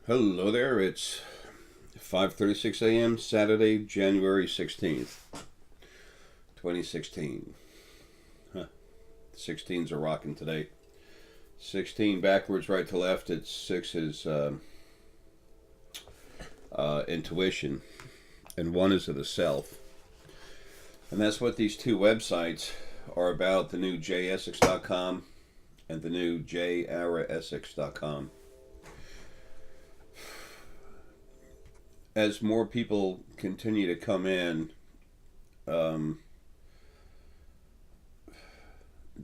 Hello there, it's 5:36 a.m. Saturday, January 16th, 2016. Huh. 16s are rocking today. 16 backwards, right to left. It's 6 is intuition, and 1 is of the self. And that's what these two websites are about, the new JayEssex.com and the new JayEssex.com. As more people continue to come in, um,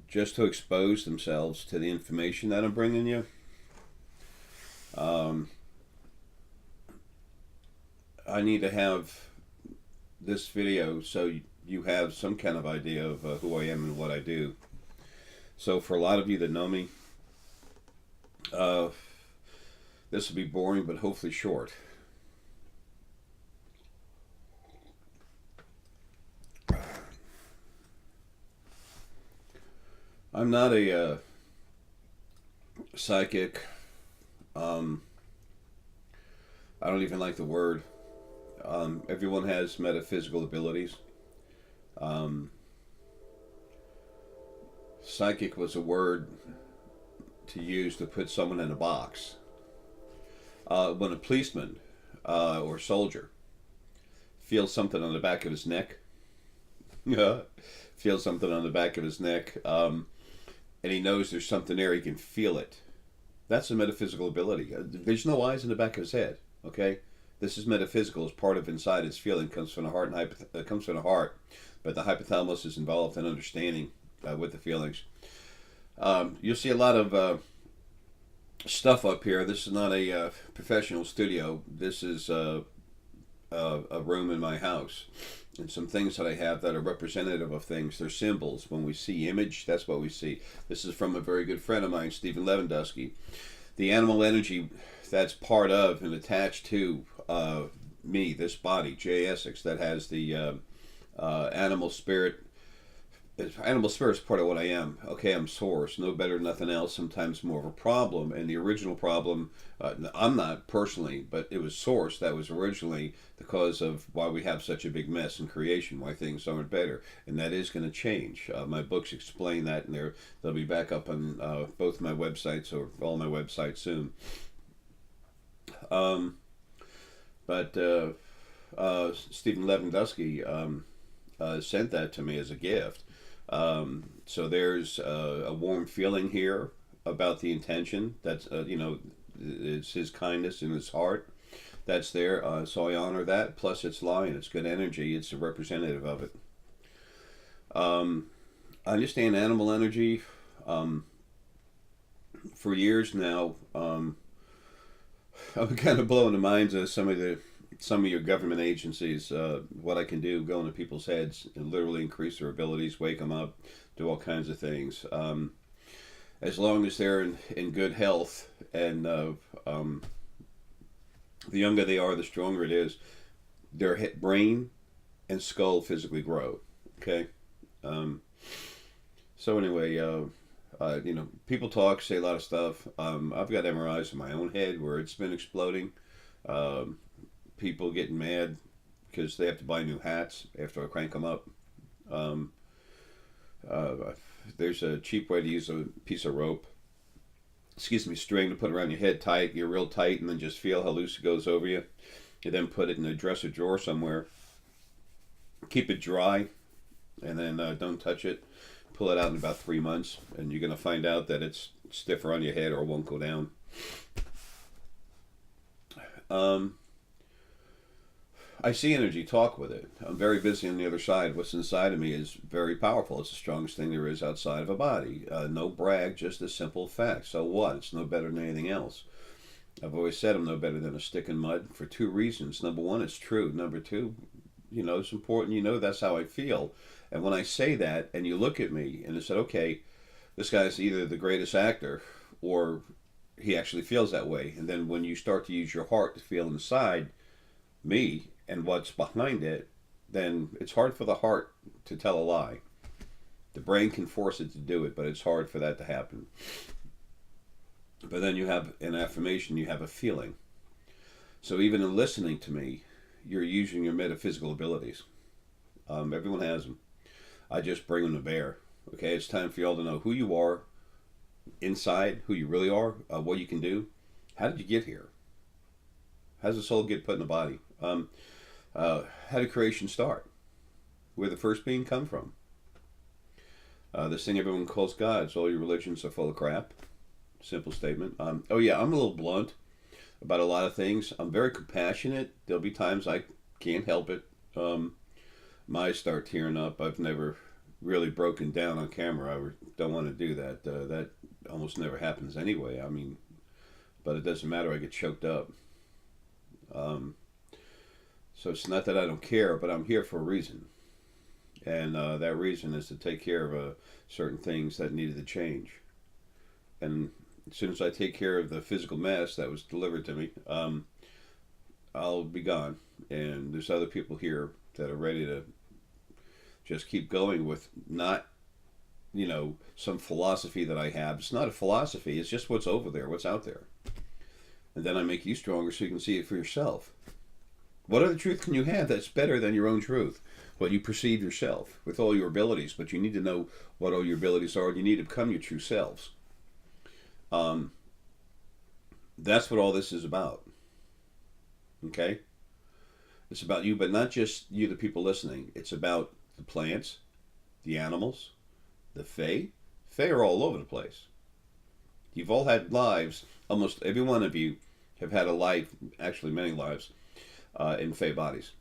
just to expose themselves to the information that I'm bringing you, um, I need to have this video so you have some kind of idea of who I am and what I do. So for a lot of you that know me, uh, this will be boring but hopefully short. I'm not a psychic. Um, I don't even like the word. Everyone has metaphysical abilities. Um, Psychic was a word to use to put someone in a box. When a policeman or soldier feels something on the back of his neck, feels something on the back of his neck, and he knows there's something there, he can feel it. That's a metaphysical ability. There's no eyes in the back of his head. Okay, this is metaphysical. It's part of inside his feeling. It comes from the heart, and comes from the heart, but the hypothalamus is involved in understanding with the feelings. You'll see a lot of stuff up here. This is not a professional studio. This is a room in my house, and some things that I have that are representative of things. They're symbols. When we see image, that's what we see. This is from a very good friend of mine, Stephen Lewandowski. The animal energy that's part of and attached to me, this body, Jay Essex, that has the animal spirit. Animal spirit is part of what I am. Okay, I'm source, no better than nothing else, sometimes more of a problem. And the original problem, I'm not personally, but it was source that was originally the cause of why we have such a big mess in creation, why things aren't better. And that is going to change. My books explain that, and they'll be back up on both my websites, or all my websites soon. Um, but Stephen Lewandowski sent that to me as a gift. So there's a warm feeling here about the intention. That's it's his kindness in his heart. That's there. So I honor that. Plus, it's light. It's good energy. It's a representative of it. I understand animal energy. For years now, I'm kind of blowing the minds of some of your government agencies, what I can do, go into people's heads and literally increase their abilities, wake them up, do all kinds of things. As long as they're in good health, and the younger they are, the stronger it is, their brain and skull physically grow. Okay? Um, so anyway, people talk, say a lot of stuff. I've got MRIs in my own head where it's been exploding. Um, People getting mad because they have to buy new hats after I crank them up. Um, uh, there's a cheap way to use a piece of rope, string, to put around your head tight. You're real tight, and then just feel how loose it goes over you. You then put it in a dresser drawer somewhere. Keep it dry, and then don't touch it. Pull it out in about 3 months, and you're going to find out that it's stiffer on your head or it won't go down. Um, I see energy, talk with it. I'm very busy on the other side. What's inside of me is very powerful. It's the strongest thing there is outside of a body. No brag, just a simple fact. So what? It's no better than anything else. I've always said I'm no better than a stick in mud for 2 reasons. Number one, it's true. Number two, it's important. That's how I feel. And when I say that, and you look at me and you said, okay, this guy's either the greatest actor or he actually feels that way. And then when you start to use your heart to feel inside me and what's behind it, then it's hard for the heart to tell a lie. The brain can force it to do it, but it's hard for that to happen. But then you have an affirmation, you have a feeling. So even in listening to me, you're using your metaphysical abilities. Everyone has them. I just bring them to bear. Okay, it's time for y'all to know who you are inside, who you really are, what you can do. How did you get here? How does the soul get put in the body? How did creation start? Where the first being come from? This thing everyone calls gods. All your religions are full of crap. Simple statement. Oh yeah, I'm a little blunt about a lot of things. I'm very compassionate. There'll be times I can't help it. My eyes start tearing up. I've never really broken down on camera. I don't want to do that. That almost never happens anyway. I mean, but it doesn't matter. I get choked up. So it's not that I don't care, but I'm here for a reason. And that reason is to take care of certain things that needed to change. And as soon as I take care of the physical mess that was delivered to me, I'll be gone. And there's other people here that are ready to just keep going with not, some philosophy that I have. It's not a philosophy. It's just what's over there, what's out there. And then I make you stronger so you can see it for yourself. What other truth can you have that's better than your own truth? Well, you perceive yourself with all your abilities, but you need to know what all your abilities are, and you need to become your true selves. That's what all this is about. Okay? It's about you, but not just you, the people listening. It's about the plants, the animals, the fae. Fae are all over the place. You've all had lives. Almost every one of you have had a life, actually many lives, in fae bodies.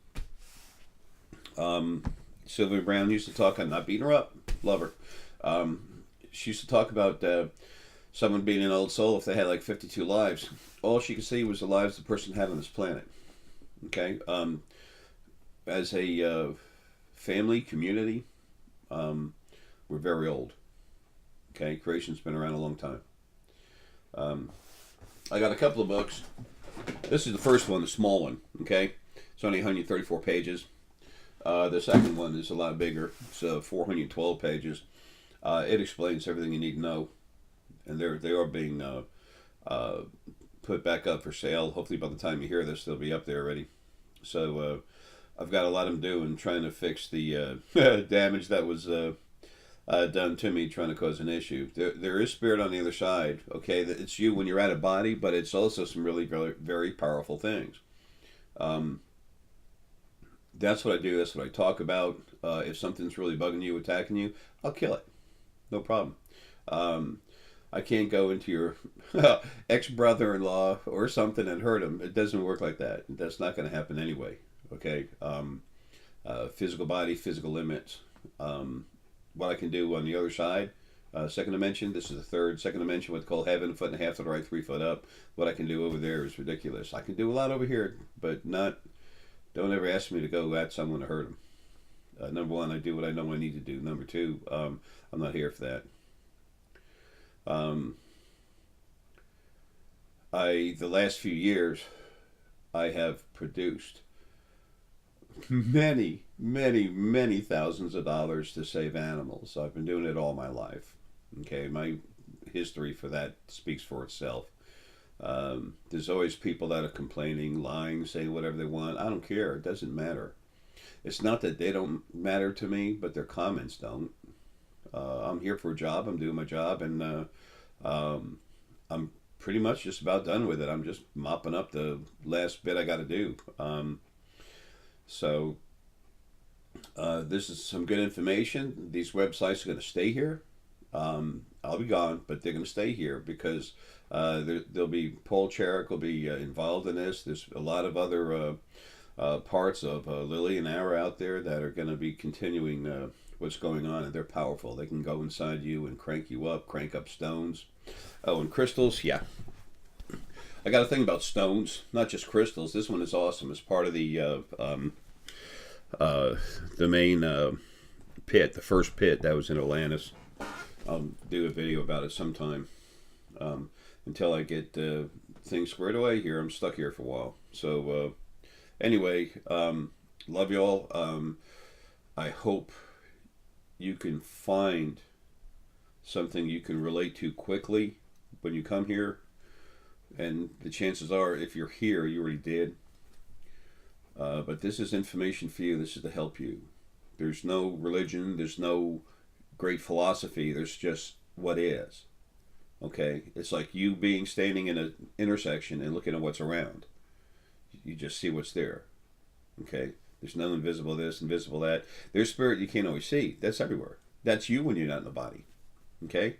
Sylvia Brown used to talk, I'm not beating her up, love her. She used to talk about someone being an old soul if they had like 52 lives. All she could see was the lives the person had on this planet. Okay? As a family, community, we're very old. Okay? Creation's been around a long time. I got a couple of books. This is the first one, the small one. Okay? It's only 134 pages. The second one is a lot bigger. It's 412 pages. It explains everything you need to know. And they are being put back up for sale. Hopefully by the time you hear this, they'll be up there already. So I've got a lot of them doing, trying to fix the damage that was done to me, trying to cause an issue. There is spirit on the other side. Okay, it's you when you're out of body, but it's also some really very, very powerful things. That's what I do. That's what I talk about. If something's really bugging you, attacking you, I'll kill it. No problem. I can't go into your ex-brother-in-law or something and hurt him. It doesn't work like that. That's not going to happen anyway. Okay? Physical body, physical limits. What I can do on the other side, second dimension, this is the third. Second dimension, what's called heaven, 1.5 foot to the right, 3 foot up. What I can do over there is ridiculous. I can do a lot over here, but not... Don't ever ask me to go at someone to hurt them. Number one, I do what I know I need to do. Number two, I'm not here for that. The last few years, I have produced many, many, many thousands of dollars to save animals. I've been doing it all my life. Okay, my history for that speaks for itself. There's always people that are complaining, lying, saying whatever they want. I don't care. It doesn't matter. It's not that they don't matter to me, but their comments don't. I'm here for a job. I'm doing my job, and I'm pretty much just about done with it. I'm just mopping up the last bit I got to do. So this is some good information. These websites are going to stay here. I'll be gone, but they're going to stay here because there'll be Paul Cherick will be involved in this. There's a lot of other parts of Lily and Ara out there that are going to be continuing what's going on, and they're powerful. They can go inside you and crank you up, crank up stones. Oh, and crystals, yeah. I got a thing about stones, not just crystals. This one is awesome. It's part of the main pit, the first pit that was in Atlantis. I'll do a video about it sometime. Until I get things squared away here, I'm stuck here for a while. So anyway, love y'all. I hope you can find something you can relate to quickly when you come here. And the chances are, if you're here, you already did. But this is information for you. This is to help you. There's no religion. There's no great philosophy. There's just what is. Okay? It's like you being standing in an intersection and looking at what's around. You just see what's there. Okay? There's no invisible this, invisible that. There's spirit you can't always see. That's everywhere. That's you when you're not in the body. Okay?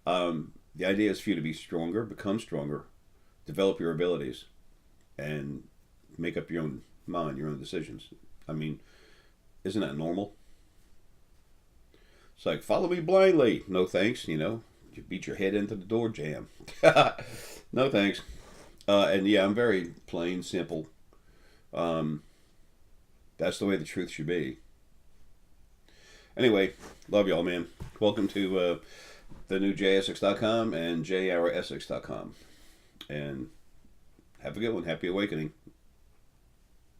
The idea is for you to be stronger, become stronger, develop your abilities, and make up your own mind, your own decisions. I mean, isn't that normal? It's like, follow me blindly. No thanks, you know. You beat your head into the door jamb. No thanks. And yeah, I'm very plain, simple. That's the way the truth should be. Anyway, love y'all, man. Welcome to the new JayEssex.com and JREssex.com. And have a good one. Happy awakening.